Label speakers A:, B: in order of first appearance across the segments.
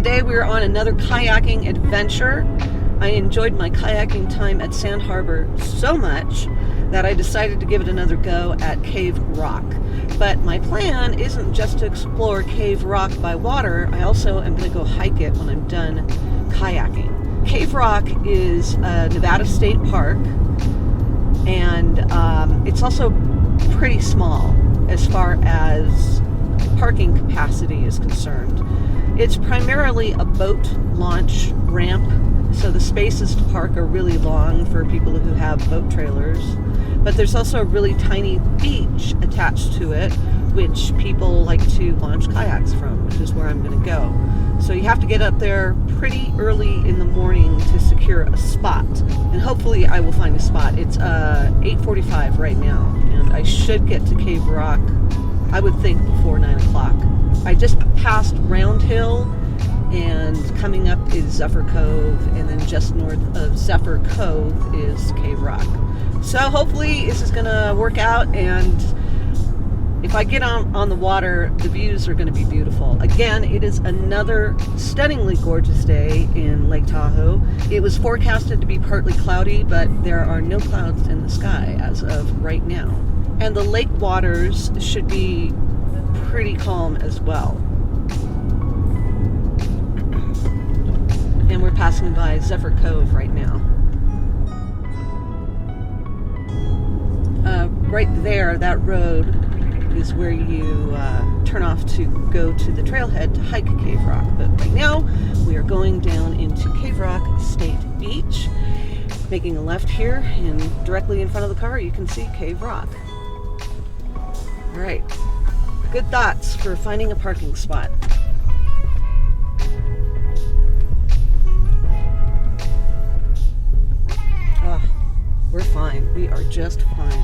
A: today we're on another kayaking adventure. I enjoyed my kayaking time at Sand Harbor so much that I decided to give it another go at Cave Rock. But my plan isn't just to explore Cave Rock by water. I also am going to go hike it when I'm done kayaking. Cave Rock is a Nevada State Park, and it's also pretty small as far as parking capacity is concerned. It's primarily a boat launch ramp, so the spaces to park are really long for people who have boat trailers. But there's also a really tiny beach attached to it, which people like to launch kayaks from, which is where I'm going to go. So you have to get up there pretty early in the morning to secure a spot. And hopefully I will find a spot. It's 8:45 right now, and I should get to Cave Rock, I would think, before 9 o'clock. I just passed Round Hill, and coming up is Zephyr Cove, and then just north of Zephyr Cove is Cave Rock. So hopefully this is going to work out, and if I get on the water, the views are going to be beautiful. Again, it is another stunningly gorgeous day in Lake Tahoe. It was forecasted to be partly cloudy, but there are no clouds in the sky as of right now. And the lake waters should be pretty calm as well. And we're passing by Zephyr Cove right now. Right there, that road is where you turn off to go to the trailhead to hike Cave Rock. But right now, we are going down into Cave Rock State Beach, making a left here, and directly in front of the car, you can see Cave Rock. All right, good thoughts for finding a parking spot. Oh, we're fine. We are just fine.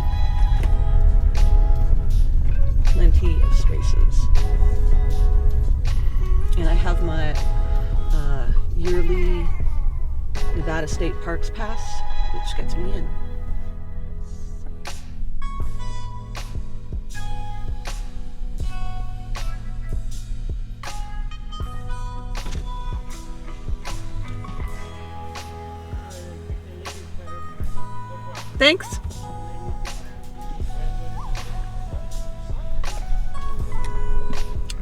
A: Plenty of spaces. And I have my yearly Nevada State Parks Pass, which gets me in. Thanks.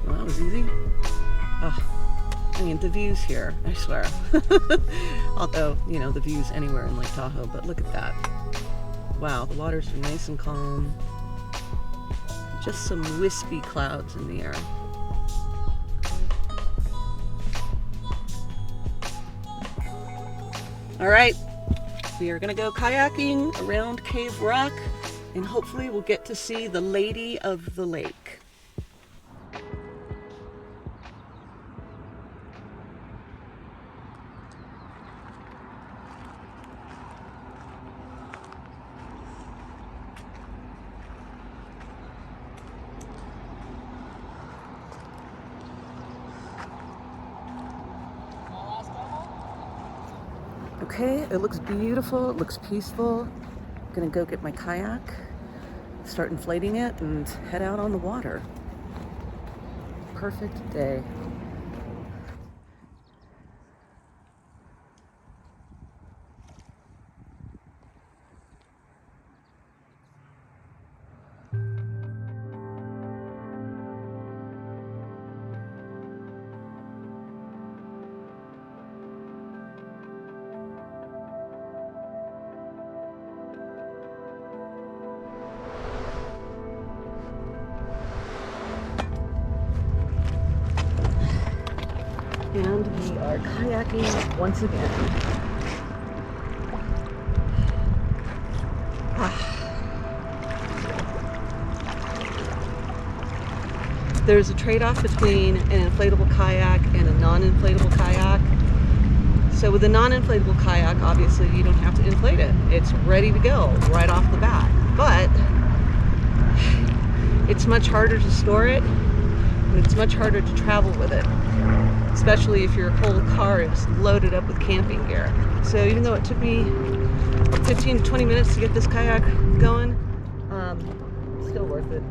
A: Well, that was easy. Oh, I mean, the views here, I swear. Although, you know, the views anywhere in Lake Tahoe, but look at that. Wow, the waters are nice and calm. Just some wispy clouds in the air. All right. We are going to go kayaking around Cave Rock, and hopefully we'll get to see the Lady of the Lake. Okay, it looks beautiful, it looks peaceful. I'm gonna go get my kayak, start inflating it, and head out on the water. Perfect day. And we are kayaking once again. There's a trade-off between an inflatable kayak and a non-inflatable kayak. So with a non-inflatable kayak, obviously you don't have to inflate it. It's ready to go right off the bat. But it's much harder to store it, and it's much harder to travel with it, especially if your whole car is loaded up with camping gear. So even though it took me 15 to 20 minutes to get this kayak going, still worth it.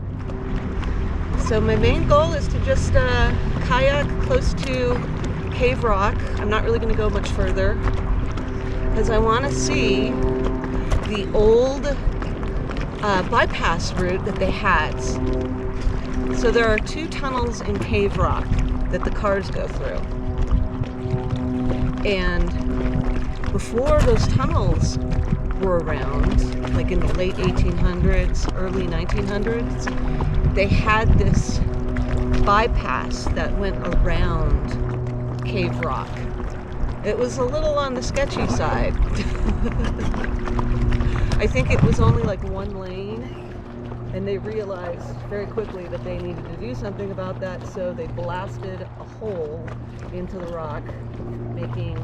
A: So my main goal is to just kayak close to Cave Rock. I'm not really going to go much further because I want to see the old bypass route that they had. So there are 2 tunnels in Cave Rock that the cars go through. And before those tunnels were around, like in the late 1800s, early 1900s, they had this bypass that went around Cave Rock. It was a little on the sketchy side. I think it was only like 1 lane, and they realized very quickly that they needed to do something about that, so they blasted a hole into the rock, making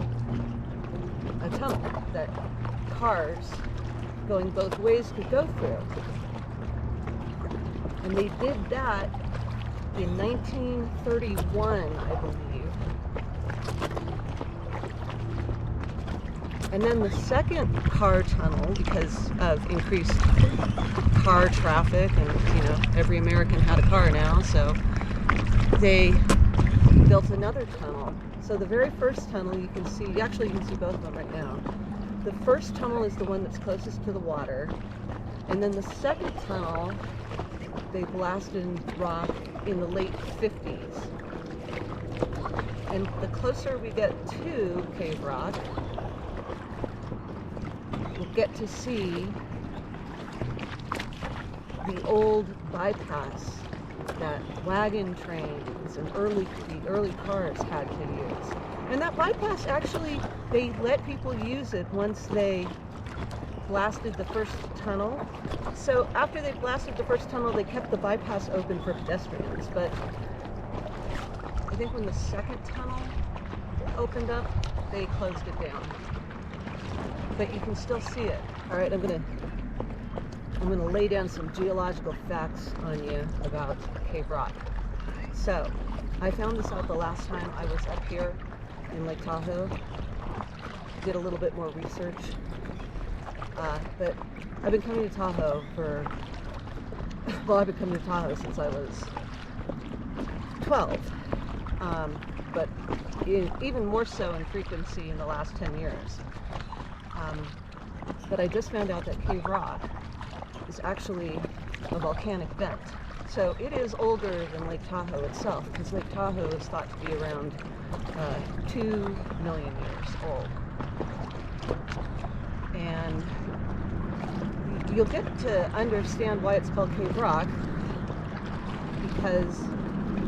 A: a tunnel that cars going both ways could go through. And they did that in 1931, I believe. And then the second car tunnel, because of increased car traffic, and every American had a car now, so they built another tunnel. So the very first tunnel you can see both of them right now. The first tunnel is the one that's closest to the water, and then the second tunnel they blasted in rock in the late 50s. And the closer we get to Cave Rock, we'll get to see the old bypass that wagon trains and the early cars had to use. And that bypass, actually, they let people use it once they blasted the first tunnel. So after they blasted the first tunnel, they kept the bypass open for pedestrians. But I think when the second tunnel opened up, they closed it down. But you can still see it. All right, I'm gonna lay down some geological facts on you about Cave Rock. So I found this out the last time I was up here in Lake Tahoe. Did a little bit more research. But I've been coming to Tahoe I've been coming to Tahoe since I was 12. But even more so in frequency in the last 10 years. But I just found out that Cave Rock is actually a volcanic vent. So it is older than Lake Tahoe itself, because Lake Tahoe is thought to be around 2 million years old. And you'll get to understand why it's called Cave Rock, because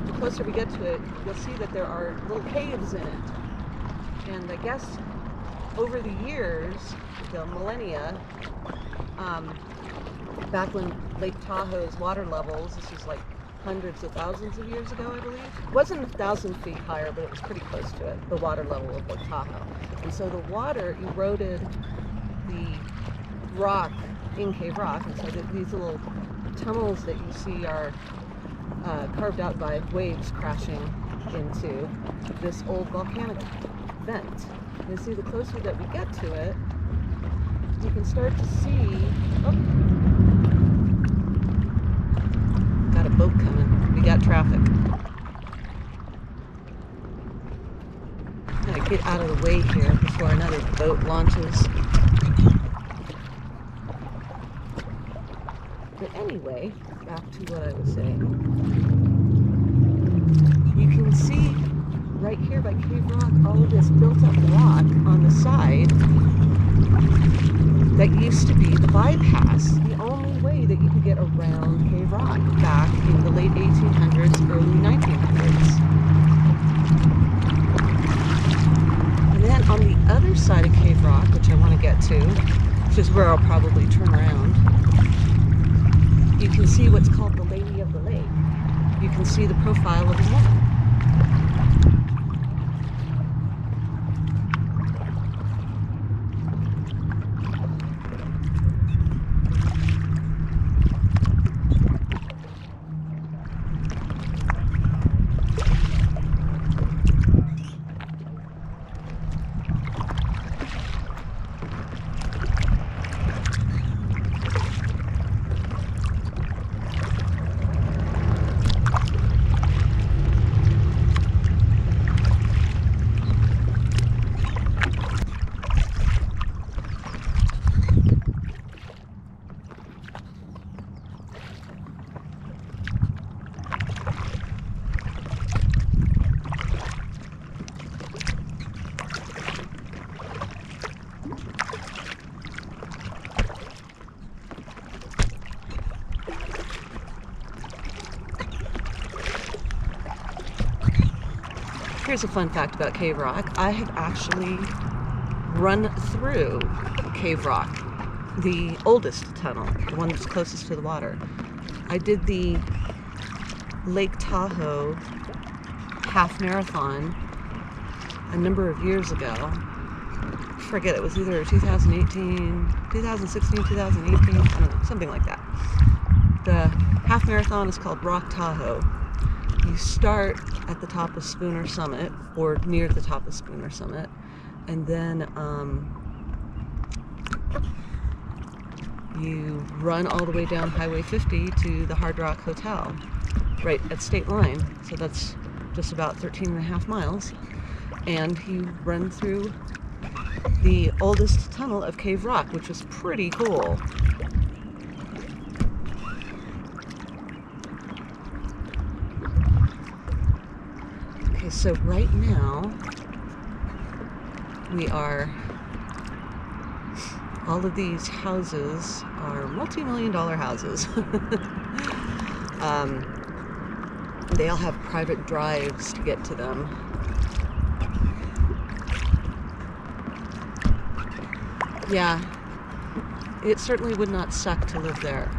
A: the closer we get to it, you'll see that there are little caves in it. And I guess over the years, the millennia, back when Lake Tahoe's water levels, this is like hundreds of thousands of years ago, I believe. It wasn't 1,000 feet higher, but it was pretty close to it, the water level of Lake Tahoe. And so the water eroded the rock in Cave Rock, and so these little tunnels that you see are carved out by waves crashing into this old volcanic vent. You see, the closer that we get to it, you can start to see, got a boat coming, we got traffic. I'm gonna get out of the way here before another boat launches. But anyway, back to what I was saying. You can see right here by Cave Rock all of this built up rock on the side that used to be the bypass, the only way that you could get around Cave Rock back in the late 1800s, early 1900s. And then on the other side of Cave Rock, which I want to get to, which is where I'll probably turn around, you can see what's called the Lady of the Lake. You can see the profile of a woman. Here's a fun fact about Cave Rock. I have actually run through Cave Rock, the oldest tunnel, the one that's closest to the water. I did the Lake Tahoe half marathon a number of years ago. I forget, it was either 2018, 2016, 2018, I don't know, something like that. The half marathon is called Rock Tahoe. You start at the top of Spooner Summit, or near the top of Spooner Summit, and then you run all the way down Highway 50 to the Hard Rock Hotel, right at State Line. So that's just about 13 and a half miles. And you run through the oldest tunnel of Cave Rock, which was pretty cool. Okay, so right now we are, all of these houses are multi-million-dollar houses. They all have private drives to get to them. Yeah, it certainly would not suck to live there.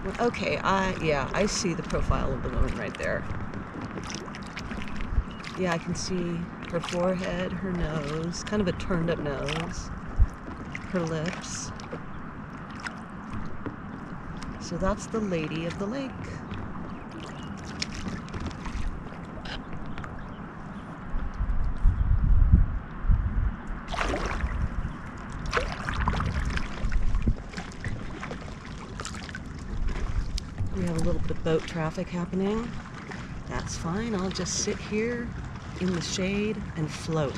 A: Well, okay, I see the profile of the woman right there. Yeah, I can see her forehead, her nose, kind of a turned up nose, her lips. So that's the lady of the lake. We have a little bit of boat traffic happening. That's fine, I'll just sit here in the shade and float.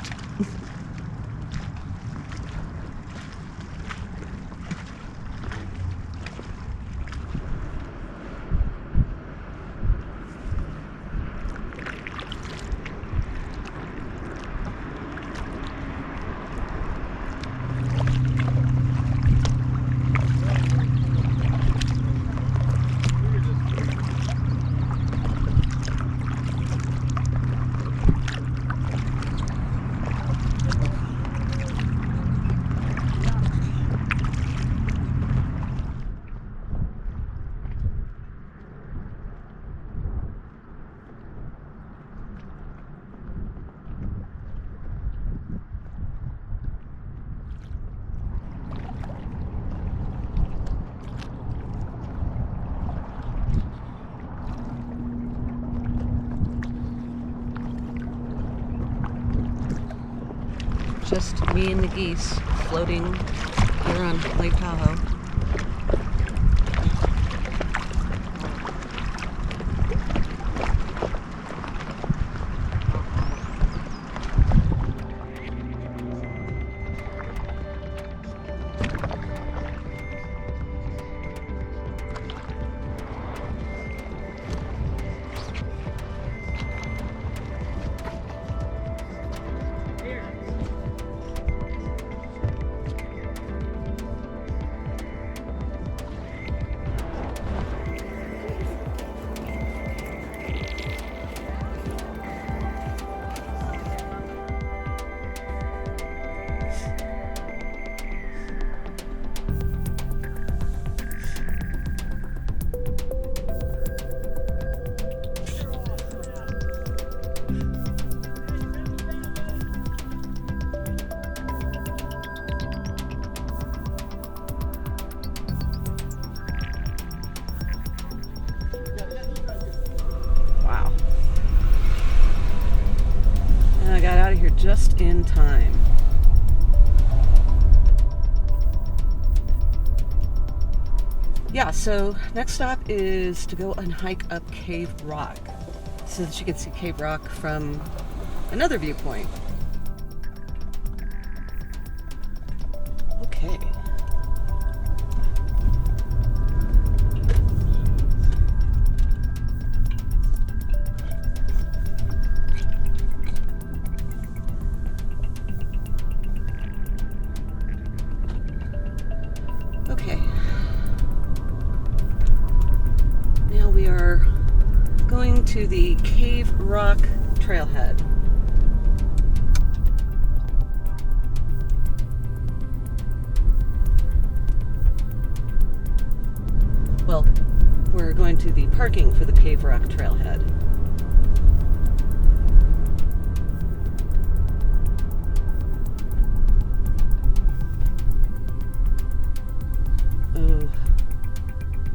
A: Just me and the geese floating here on Lake Tahoe. Just in time. Yeah, so next stop is to go and hike up Cave Rock so that you can see Cave Rock from another viewpoint. Okay. looking for the Cave Rock trailhead.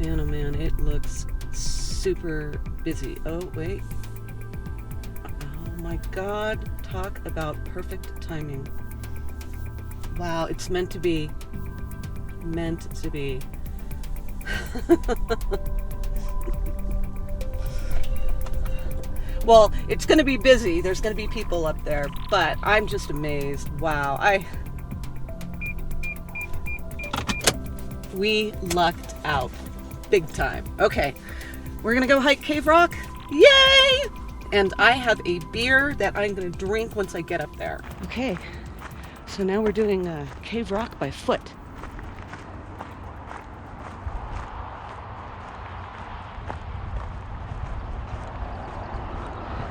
A: Oh man, it looks super busy. Oh wait. Oh my God, talk about perfect timing. Wow, it's meant to be. Meant to be. Well, it's going to be busy. There's going to be people up there, but I'm just amazed. Wow, we lucked out big time. Okay, we're going to go hike Cave Rock. Yay! And I have a beer that I'm going to drink once I get up there. Okay, so now we're doing Cave Rock by foot.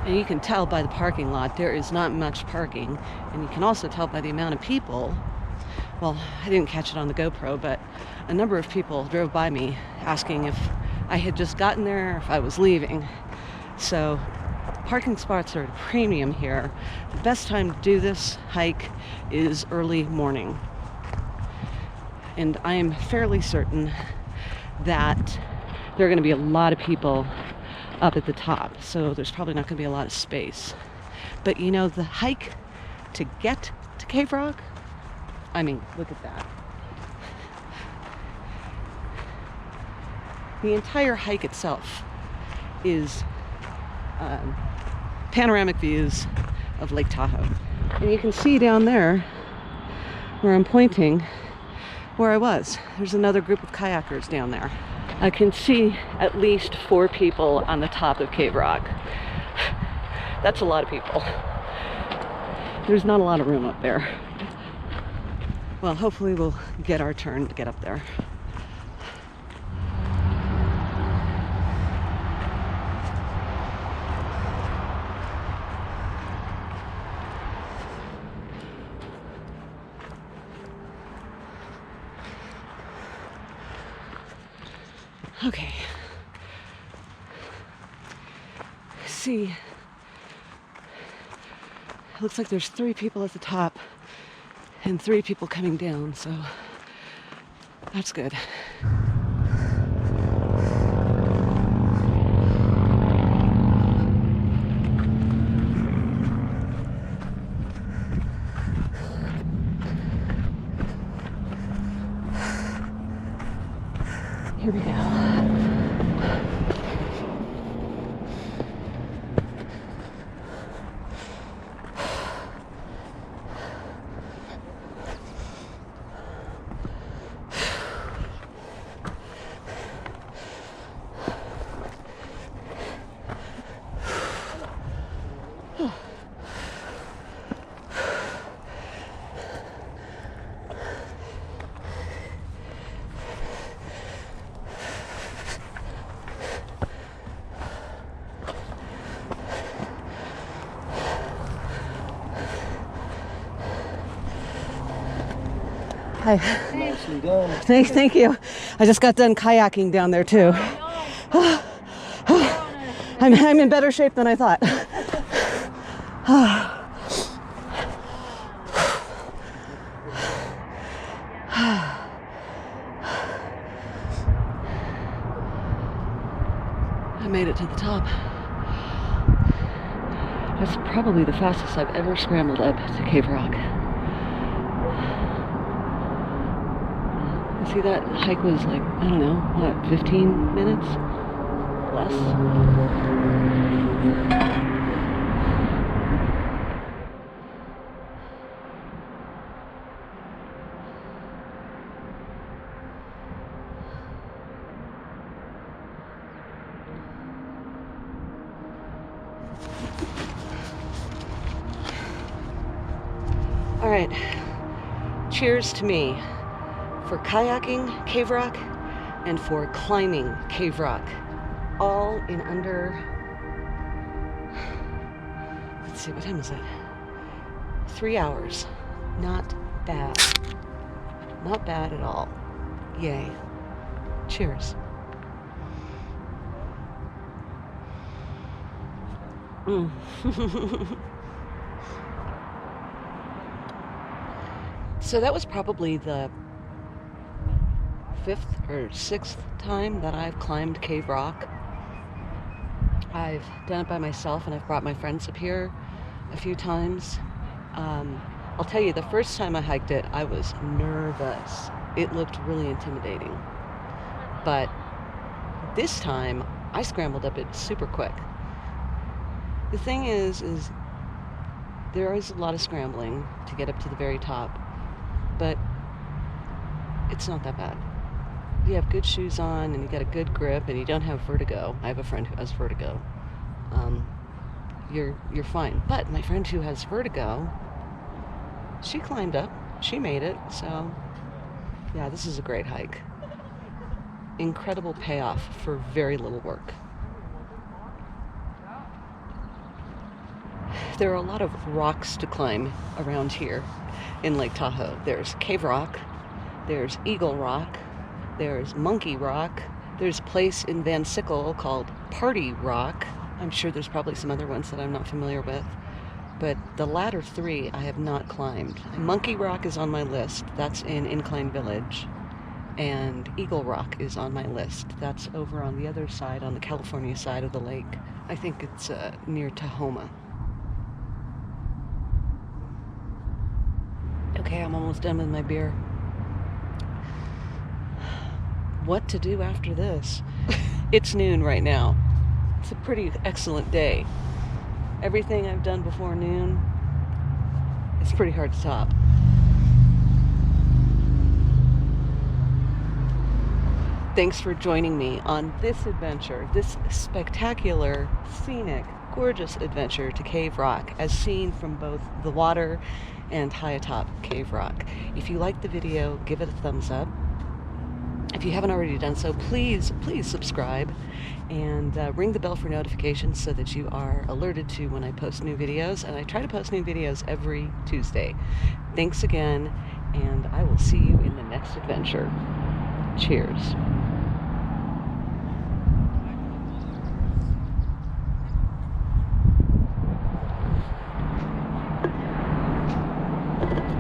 A: And you can tell by the parking lot, there is not much parking. And you can also tell by the amount of people. Well, I didn't catch it on the GoPro, but a number of people drove by me asking if I had just gotten there or if I was leaving. So parking spots are at a premium here. The best time to do this hike is early morning. And I am fairly certain that there are going to be a lot of people up at the top, so there's probably not going to be a lot of space. But you know, the hike to get to Cave Rock, I mean, look at that. The entire hike itself is panoramic views of Lake Tahoe. And you can see down there where I'm pointing where I was. There's another group of kayakers down there. I can see at least 4 people on the top of Cave Rock. That's a lot of people. There's not a lot of room up there. Well, hopefully we'll get our turn to get up there. Okay. See, it looks like there's 3 people at the top and 3 people coming down, so that's good. Here we go. Hi.
B: Nicely done.
A: Thank you. I just got done kayaking down there too. I'm in better shape than I thought. I made it to the top. That's probably the fastest I've ever scrambled up to Cave Rock. See, that hike was like, I don't know, what, 15 minutes? Less? All right, cheers to me. For kayaking Cave Rock and for climbing Cave Rock, all in under, let's see, what time is it? 3 hours. Not bad. Not bad at all. Yay. Cheers. Mm. So that was probably the 5th or 6th time that I've climbed Cave Rock. I've done it by myself, and I've brought my friends up here a few times. I'll tell you, the first time I hiked it, I was nervous. It looked really intimidating. But this time, I scrambled up it super quick. The thing is there is a lot of scrambling to get up to the very top, but it's not that bad. If you have good shoes on and you got a good grip and you don't have vertigo, I have a friend who has vertigo, you're fine. But my friend who has vertigo, she climbed up, she made it, so yeah, this is a great hike. Incredible payoff for very little work. There are a lot of rocks to climb around here in Lake Tahoe. There's Cave Rock, there's Eagle Rock, there's Monkey Rock, there's a place in Van Sickle called Party Rock. I'm sure there's probably some other ones that I'm not familiar with, but the latter three I have not climbed. Monkey Rock is on my list. That's in Incline Village. And Eagle Rock is on my list. That's over on the other side, on the California side of the lake. I think it's near Tahoma. Okay, I'm almost done with my beer. What to do after this? It's noon right now. It's a pretty excellent day. Everything I've done before noon, it's pretty hard to top. Thanks for joining me on this adventure, this spectacular, scenic, gorgeous adventure to Cave Rock, as seen from both the water and high atop Cave Rock. If you liked the video, give it a thumbs up. If you haven't already done so, please subscribe and ring the bell for notifications so that you are alerted to when I post new videos. And I try to post new videos every Tuesday. Thanks again, and I will see you in the next adventure. Cheers.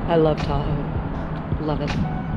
A: I love Tahoe. Love it.